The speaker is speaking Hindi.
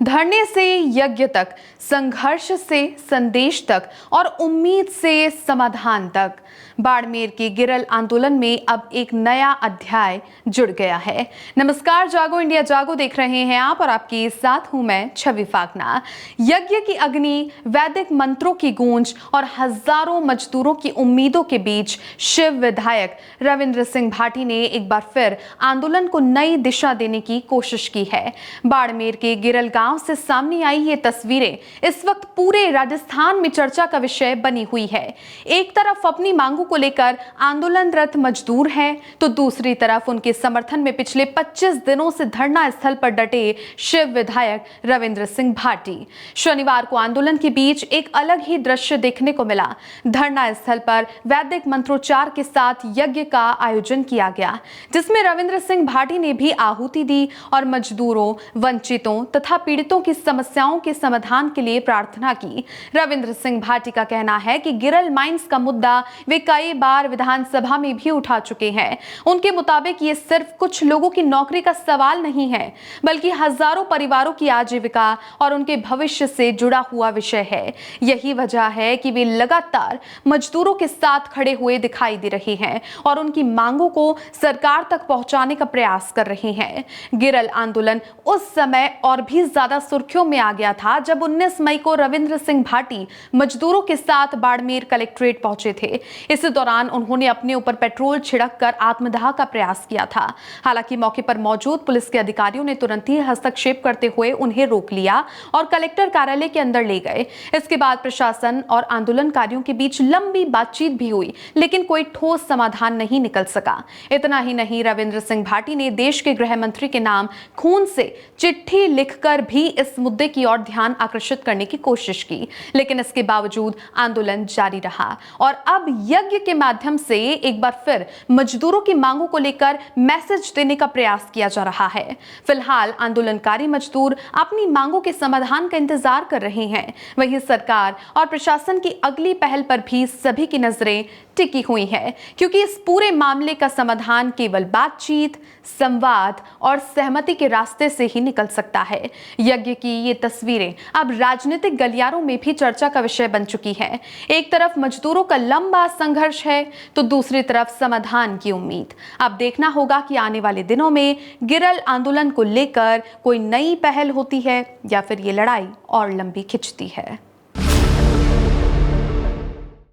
धरने से यज्ञ तक, संघर्ष से संदेश तक और उम्मीद से समाधान तक, बाड़मेर के गिरल आंदोलन में अब एक नया अध्याय जुड़ गया है। नमस्कार, जागो इंडिया जागो देख रहे हैं आप और आपके साथ हूं मैं छवि फाकना। यज्ञ की अग्नि, वैदिक मंत्रों की गूंज और हजारों मजदूरों की उम्मीदों के बीच शिव विधायक रविंद्र सिंह भाटी ने एक बार फिर आंदोलन को नई दिशा देने की कोशिश की है। बाड़मेर के गिरल गांव से सामने आई ये तस्वीरें इस वक्त पूरे राजस्थान में चर्चा का विषय बनी हुई है। एक तरफ अपनी मांगों को लेकर आंदोलनरत मजदूर हैं, तो दूसरी तरफ उनके समर्थन में पिछले 25 दिनों से धरना स्थल पर डटे शिव विधायक रविंद्र सिंह भाटी। शनिवार को आंदोलन के बीच एक अलग ही दृश्य देखने को मिला। धरना स्थल पर वैदिक मंत्रोच्चार के साथ यज्ञ का आयोजन किया गया, जिसमें रविंद्र सिंह भाटी ने भी आहुति दी और मजदूरों, वंचितों तथा पीड़ितों की समस्याओं के समाधान के लिए प्रार्थना की। रविंद्र सिंह भाटी का कहना है कि गिरल माइंस का मुद्दा वे कई बार विधानसभा में भी उठा चुके हैं। उनके मुताबिक ये सिर्फ कुछ लोगों की नौकरी का सवाल नहीं है, बल्कि हजारों परिवारों की आजीविका और उनके भविष्य से जुड़ा हुआ विषय है। यही वजह है कि वे लगातार मजदूरों के साथ खड़े हुए दिखाई दे रहे हैं और उनकी मांगों को सरकार तक पहुंचाने का प्रयास कर रहे हैं। गिरल आंदोलन उस समय और भी ज्यादा सुर्खियों में आ गया था जब 19 मई को रविंद्र सिंह भाटी मजदूरों के साथ बाड़मेर कलेक्ट्रेट पहुंचे थे। इस दौरान उन्होंने अपने ऊपर पेट्रोल छिड़क कर आत्मदाह का प्रयास किया था। हालांकि मौके पर मौजूद पुलिस के अधिकारियों ने तुरंत ही हस्तक्षेप करते हुए उन्हें रोक लिया और कलेक्टर कार्यालय के अंदर ले गए। इसके बाद प्रशासन और आंदोलनकारियों के बीच लंबी बातचीत भी हुई, लेकिन कोई ठोस समाधान नहीं निकल सका। इतना ही नहीं, रविंद्र सिंह भाटी ने देश के गृह मंत्री के नाम खून से चिट्ठी लिखकर भी इस मुद्दे की ओर ध्यान आकर्षित करने की कोशिश की, लेकिन इसके बावजूद आंदोलन जारी रहा और अब यज्ञ के माध्यम से एक बार फिर मजदूरों की मांगों को लेकर मैसेज देने का प्रयास किया जा रहा है। फिलहाल आंदोलनकारी मजदूर अपनी मांगों के समाधान का इंतजार कर रहे हैं। वहीं सरकार और प्रशासन की अगली पहल पर भी सभी की नजरें टिकी हुई है, क्योंकि इस पूरे मामले का समाधान केवल बातचीत, संवाद और सहमति के रास्ते से ही निकल सकता है। यज्ञ की ये तस्वीरें अब राजनीतिक गलियारों में भी चर्चा का विषय बन चुकी है। एक तरफ मजदूरों का लंबा संघर्ष है, तो दूसरी तरफ समाधान की उम्मीद। अब देखना होगा कि आने वाले दिनों में गिरल आंदोलन को लेकर कोई नई पहल होती है या फिर ये लड़ाई और लंबी खिंचती है।